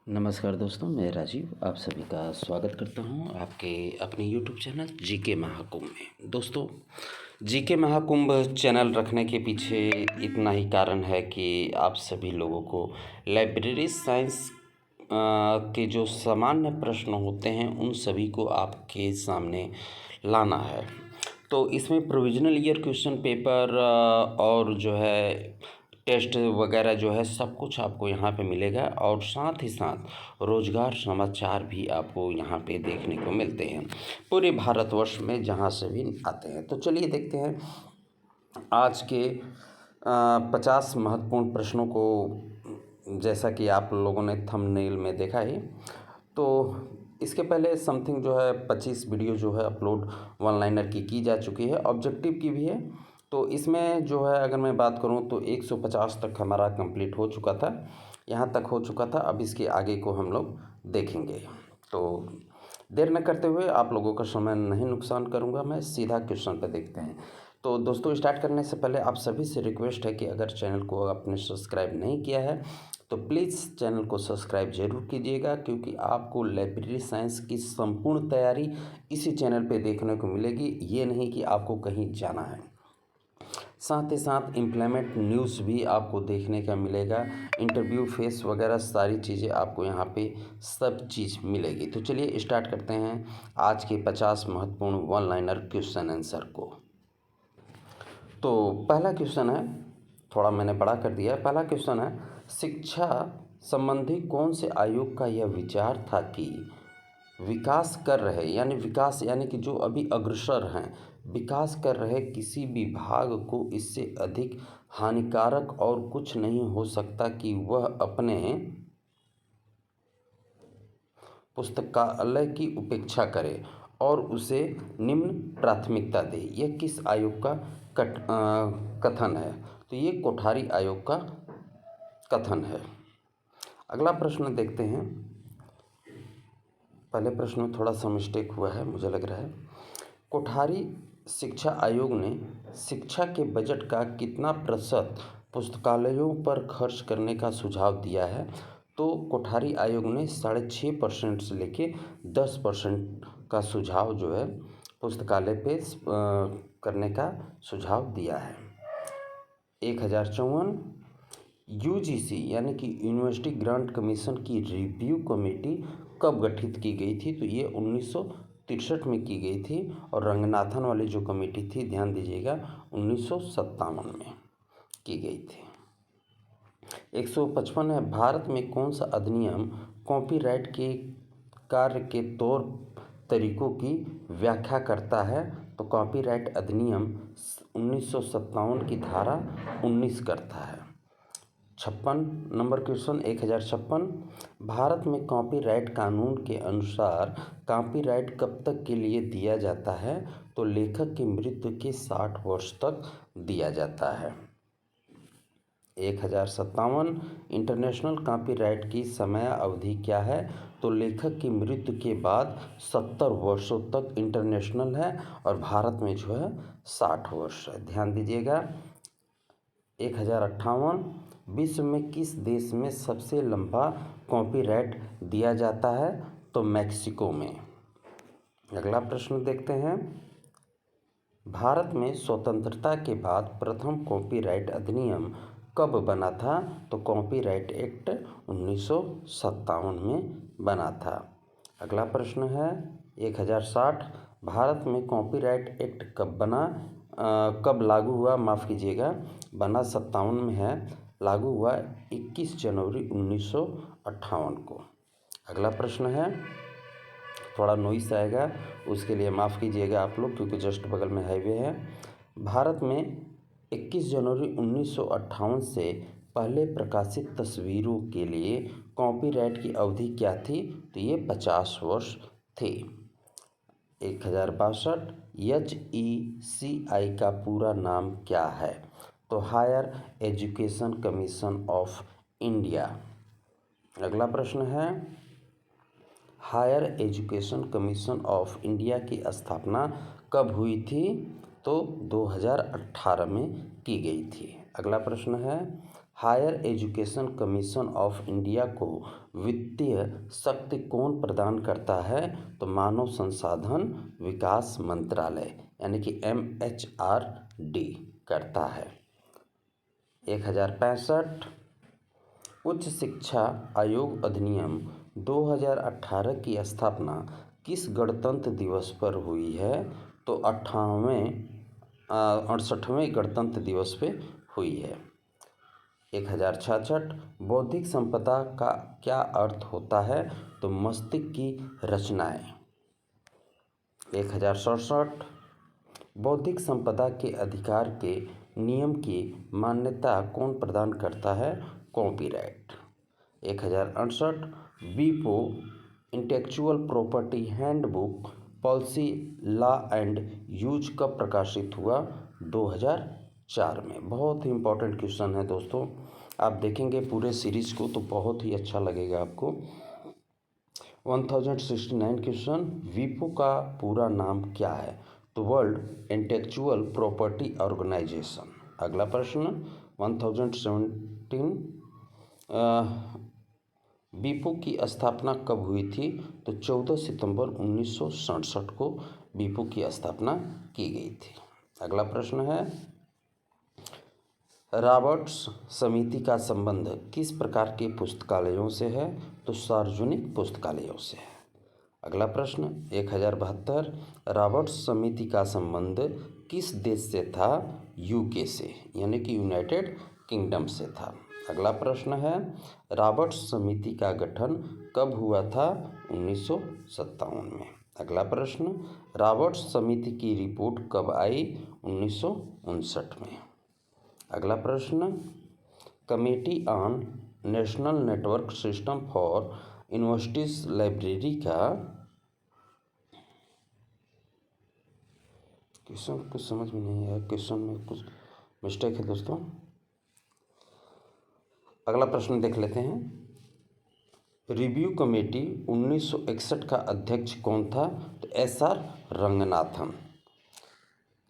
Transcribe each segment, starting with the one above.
नमस्कार दोस्तों, मैं राजीव आप सभी का स्वागत करता हूं आपके अपने यूट्यूब चैनल जीके महाकुंभ में। दोस्तों, जीके महाकुंभ चैनल रखने के पीछे इतना ही कारण है कि आप सभी लोगों को लाइब्रेरी साइंस के जो सामान्य प्रश्न होते हैं उन सभी को आपके सामने लाना है। तो इसमें प्रोविजनल ईयर क्वेश्चन पेपर और जो है टेस्ट वगैरह जो है सब कुछ आपको यहाँ पे मिलेगा और साथ ही साथ रोज़गार समाचार भी आपको यहाँ पे देखने को मिलते हैं पूरे भारतवर्ष में जहाँ से भी आते हैं। तो चलिए देखते हैं आज के 50 महत्वपूर्ण प्रश्नों को। जैसा कि आप लोगों ने थंबनेल में देखा ही, तो इसके पहले समथिंग जो है 25 वीडियो जो है अपलोड वन लाइनर की जा चुकी है, ऑब्जेक्टिव की भी है। तो इसमें जो है अगर मैं बात करूं तो 150 तक हमारा कंप्लीट हो चुका था, यहाँ तक हो चुका था। अब इसके आगे को हम लोग देखेंगे। तो देर न करते हुए आप लोगों का समय नहीं नुकसान करूंगा, मैं सीधा क्वेश्चन पर देखते हैं। तो दोस्तों, स्टार्ट करने से पहले आप सभी से रिक्वेस्ट है कि अगर चैनल को आपने सब्सक्राइब नहीं किया है तो प्लीज़ चैनल को सब्सक्राइब ज़रूर कीजिएगा, क्योंकि आपको लाइब्रेरी साइंस की संपूर्ण तैयारी इसी चैनल पे देखने को मिलेगी। ये नहीं कि आपको कहीं जाना है। साथ ही साथ एम्प्लॉयमेंट न्यूज़ भी आपको देखने का मिलेगा, इंटरव्यू फेस वगैरह सारी चीज़ें आपको यहाँ पे सब चीज़ मिलेगी। तो चलिए स्टार्ट करते हैं आज के 50 महत्वपूर्ण वन लाइनर क्वेश्चन आंसर को। तो पहला क्वेश्चन है, थोड़ा मैंने बड़ा कर दिया है। पहला क्वेश्चन है, शिक्षा संबंधी कौन से आयोग का यह विचार था कि विकास कर रहे यानी कि जो अभी अग्रसर हैं, विकास कर रहे किसी विभाग को इससे अधिक हानिकारक और कुछ नहीं हो सकता कि वह अपने पुस्तकालय की उपेक्षा करे और उसे निम्न प्राथमिकता दे। यह किस आयोग का कथन है? तो ये कोठारी आयोग का कथन है। अगला प्रश्न देखते हैं। पहले प्रश्न में थोड़ा सा मिस्टेक हुआ है मुझे लग रहा है। कोठारी शिक्षा आयोग ने शिक्षा के बजट का कितना प्रतिशत पुस्तकालयों पर खर्च करने का सुझाव दिया है? तो कोठारी आयोग ने 6.5% से लेके 10% का सुझाव जो है पुस्तकालय पे करने का सुझाव दिया है। 1054 यूजीसी यानी कि यूनिवर्सिटी ग्रांट कमीशन की रिव्यू कमेटी कब गठित की गई थी? तो ये 1963 में की गई थी। और रंगनाथन वाली जो कमेटी थी, ध्यान दीजिएगा, 1957 में की गई थी। 155 है, भारत में कौन सा अधिनियम कॉपीराइट के कार्य के तौर तरीकों की व्याख्या करता है? तो कॉपीराइट अधिनियम 1957 की धारा 19 करता है। 56 नंबर क्वेश्चन 1056, भारत में कॉपीराइट कानून के अनुसार कॉपीराइट कब तक के लिए दिया जाता है? तो लेखक की मृत्यु के 60 वर्ष तक दिया जाता है। 1057 इंटरनेशनल कॉपीराइट की समय अवधि क्या है? तो लेखक की मृत्यु के बाद 70 वर्षों तक इंटरनेशनल है और भारत में जो है 60 वर्ष है। ध्यान दीजिएगा। 1058 विश्व में किस देश में सबसे लंबा कॉपीराइट दिया जाता है? तो मैक्सिको में। अगला प्रश्न देखते हैं। भारत में स्वतंत्रता के बाद प्रथम कॉपीराइट अधिनियम कब बना था? तो कॉपीराइट एक्ट 1957 में बना था। अगला प्रश्न है 1060, भारत में कॉपीराइट एक्ट कब लागू हुआ? माफ़ कीजिएगा, बना 57 में है, लागू हुआ 21 जनवरी 1958 को। अगला प्रश्न है, थोड़ा नॉइस आएगा, उसके लिए माफ़ कीजिएगा आप लोग, क्योंकि जस्ट बगल में हाईवे है। भारत में 21 जनवरी 1958 से पहले प्रकाशित तस्वीरों के लिए कॉपीराइट की अवधि क्या थी? तो ये 50 वर्ष थी। 1062 HECI का पूरा नाम क्या है? तो higher education commission of India. अगला प्रश्न है, higher education commission of India की स्थापना कब हुई थी? तो 2018 में की गई थी। अगला प्रश्न है, higher education commission of India को वित्तीय शक्ति कौन प्रदान करता है? तो मानव संसाधन विकास मंत्रालय यानी कि MHRD करता है। 1065 उच्च शिक्षा आयोग अधिनियम 2018 की स्थापना किस गणतंत्र दिवस पर हुई है? तो 68वें गणतंत्र दिवस पे हुई है। 1066 बौद्धिक संपदा का क्या अर्थ होता है? तो मस्तिष्क की रचनाएं। 1067 बौद्धिक संपदा के अधिकार के नियम की मान्यता कौन प्रदान करता है? कॉपीराइट। 1068 वीपो intellectual property handbook policy law and use कब प्रकाशित हुआ? 2004 में। बहुत ही इम्पोर्टेंट क्वेश्चन है दोस्तों, आप देखेंगे पूरे सीरीज को तो बहुत ही अच्छा लगेगा आपको। 1069 क्वेश्चन, वीपो का पूरा नाम क्या है? तो वर्ल्ड इंटेलेक्चुअल प्रॉपर्टी ऑर्गेनाइजेशन। अगला प्रश्न 1017 वीपो की स्थापना कब हुई थी? तो 14 सितंबर 1967 को वीपो की स्थापना की गई थी। अगला प्रश्न है रॉबर्ट्स समिति का संबंध किस प्रकार के पुस्तकालयों से है? तो सार्वजनिक पुस्तकालयों से है। अगला प्रश्न 1072 रॉबर्ट्स समिति का संबंध किस देश से था? यूके से यानी कि यूनाइटेड किंगडम से था। अगला प्रश्न है रॉबर्ट्स समिति का गठन कब हुआ था? 1957 में। अगला प्रश्न रॉबर्ट्स समिति की रिपोर्ट कब आई? 1959 में। अगला प्रश्न committee on national network system for universities library का क्वेश्चन कुछ समझ में नहीं आया, क्वेश्चन में कुछ मिस्टेक है दोस्तों। अगला प्रश्न देख लेते हैं। रिव्यू कमेटी 1961 का अध्यक्ष कौन था? तो SR रंगनाथन।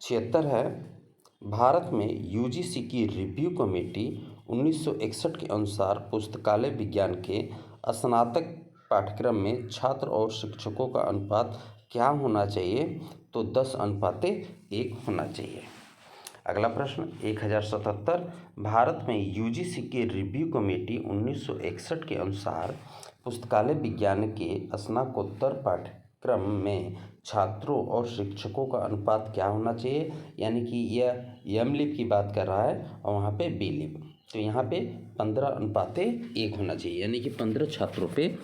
76 है भारत में UGC की रिव्यू कमेटी 1961 के अनुसार पुस्तकालय विज्ञान के स्नातक पाठ्यक्रम में छात्र और शिक्षकों का अनुपात क्या होना चाहिए? तो 10:1 होना चाहिए। अगला प्रश्न 1077 भारत में UGC की रिव्यू कमेटी 1961 के अनुसार पुस्तकालय विज्ञान के स्नातकोत्तर पाठ्यक्रम में छात्रों और शिक्षकों का अनुपात क्या होना चाहिए? यानी कि यह एम.लिब की बात कर रहा है और वहाँ पे बी.लिब, तो यहाँ पे 15:1 होना चाहिए, यानी कि 15 छात्रों पे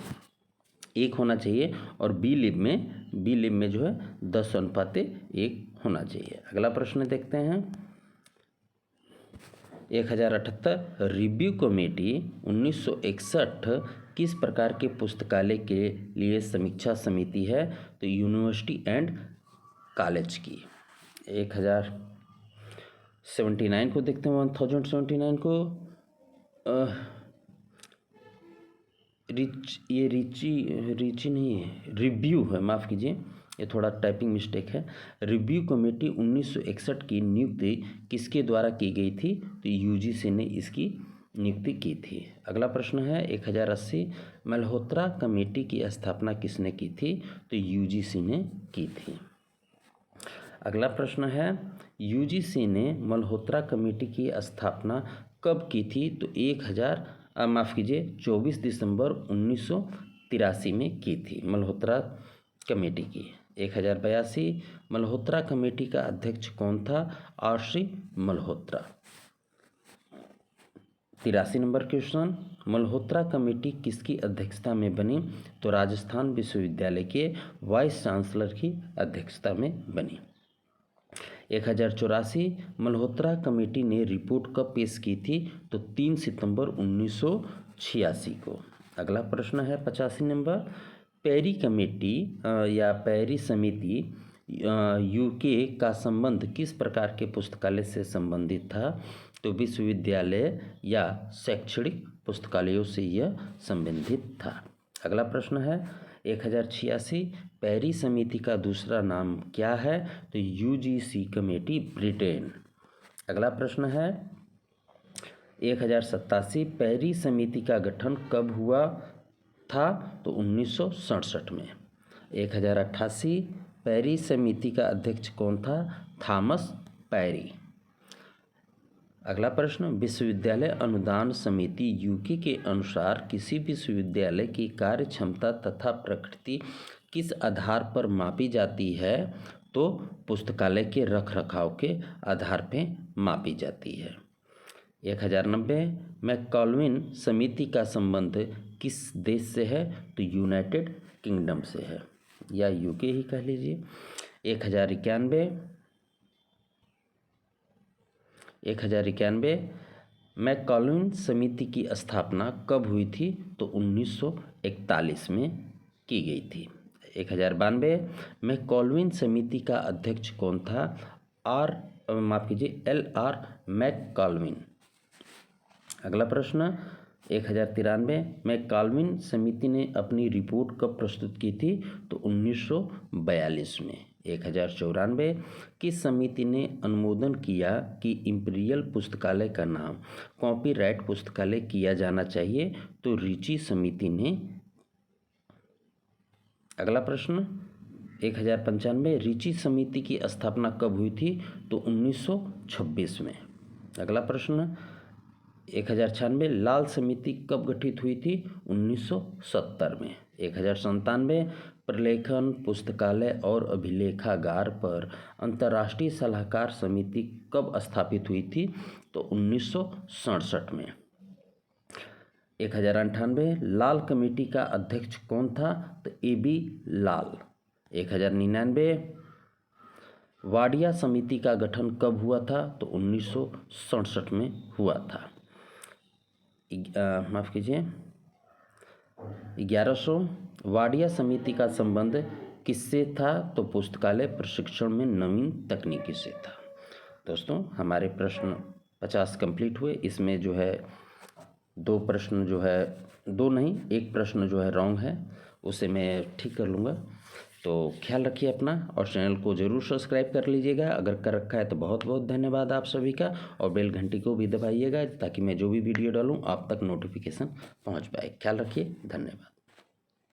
1 होना चाहिए। और बी.लिब में जो है 10:1 होना चाहिए। अगला प्रश्न देखते हैं 1078 रिव्यू कमेटी 1961 किस प्रकार के पुस्तकालय के लिए समीक्षा समिति है? तो यूनिवर्सिटी एंड कॉलेज की। 1079 को देखते हैं। 1079 को रिची नहीं है, रिव्यू है, माफ़ कीजिए, ये थोड़ा टाइपिंग मिस्टेक है। रिव्यू कमेटी 1961 की नियुक्ति किसके द्वारा की गई थी? तो UGC ने इसकी नियुक्ति की थी। अगला प्रश्न है 1080 मल्होत्रा कमेटी की स्थापना किसने की थी? तो UGC ने की थी। अगला प्रश्न है UGC ने मल्होत्रा कमेटी की स्थापना कब की थी? तो 24 दिसंबर 1983 में की थी मल्होत्रा कमेटी की। 1082 मल्होत्रा कमेटी का अध्यक्ष कौन था? RC Malhotra. 83 number question Malhotra committee किसकी अध्यक्षता में बनी? तो राजस्थान विश्वविद्यालय के वाइस चांसलर की अध्यक्षता में बनी। 1084 मल्होत्रा कमेटी ने रिपोर्ट कब पेश की थी? तो 3 सितंबर 1986 को। अगला प्रश्न है 85 नंबर पेरी कमेटी या पेरी समिति यूके का संबंध किस प्रकार के पुस्तकालय से संबंधित था? तो विश्वविद्यालय या शैक्षणिक पुस्तकालयों से यह संबंधित था। अगला प्रश्न है 1086 पेरी समिति का दूसरा नाम क्या है? तो UGC कमेटी ब्रिटेन। अगला प्रश्न है 1087 पेरिस समिति का गठन कब हुआ था? तो 1967 में। 1088 पेरिस समिति का अध्यक्ष कौन था? Thomas Perry. अगला प्रश्न, विश्वविद्यालय अनुदान समिति यूके के अनुसार किसी विश्वविद्यालय की कार्य क्षमता तथा प्रकृति किस आधार पर मापी जाती है? तो पुस्तकालय के रखरखाव के आधार पर मापी जाती है। 1090 मैककॉल्विन समिति का संबंध किस देश से है? तो यूनाइटेड किंगडम से है, या यूके ही कह लीजिए। 1091 मैककॉल्विन समिति की स्थापना कब हुई थी? तो 1941 में की गई थी। 1092 मैककॉल्विन समिति का अध्यक्ष कौन था? LR मैककॉल्विन। अगला प्रश्न, 1093 मैककॉल्विन समिति ने अपनी रिपोर्ट कब प्रस्तुत की थी? तो 1942 में। 1094 किस समिति ने अनुमोदन किया कि इंपीरियल पुस्तकालय का नाम कॉपीराइट पुस्तकालय किया जाना चाहिए? तो रिची समिति ने। अगला प्रश्न, 1095 रिची समिति की स्थापना कब हुई थी? तो 1926 में। अगला प्रश्न, 1096 लाल समिति कब गठित हुई थी? 1970 में। 1097 प्रलेखन पुस्तकालय और अभिलेखागार पर अंतर्राष्ट्रीय सलाहकार समिति कब स्थापित हुई थी? तो 1967 में। 1098 लाल कमेटी का अध्यक्ष कौन था? तो AB लाल। 1099 वाडिया समिति का गठन कब हुआ था? तो 1967 में हुआ था। माफ़ कीजिए, 1100 वाडिया समिति का संबंध किससे था? तो पुस्तकालय प्रशिक्षण में नवीन तकनीकी से था। दोस्तों, हमारे प्रश्न 50 कंप्लीट हुए। इसमें जो है 2 प्रश्न जो है, 2 नहीं, 1 प्रश्न जो है रॉन्ग है, उसे मैं ठीक कर लूँगा। तो ख्याल रखिए अपना, और चैनल को ज़रूर सब्सक्राइब कर लीजिएगा। अगर कर रखा है तो बहुत बहुत धन्यवाद आप सभी का, और बेल घंटी को भी दबाइएगा ताकि मैं जो भी वीडियो डालूँ आप तक नोटिफिकेशन पहुंच पाए। ख्याल रखिए, धन्यवाद।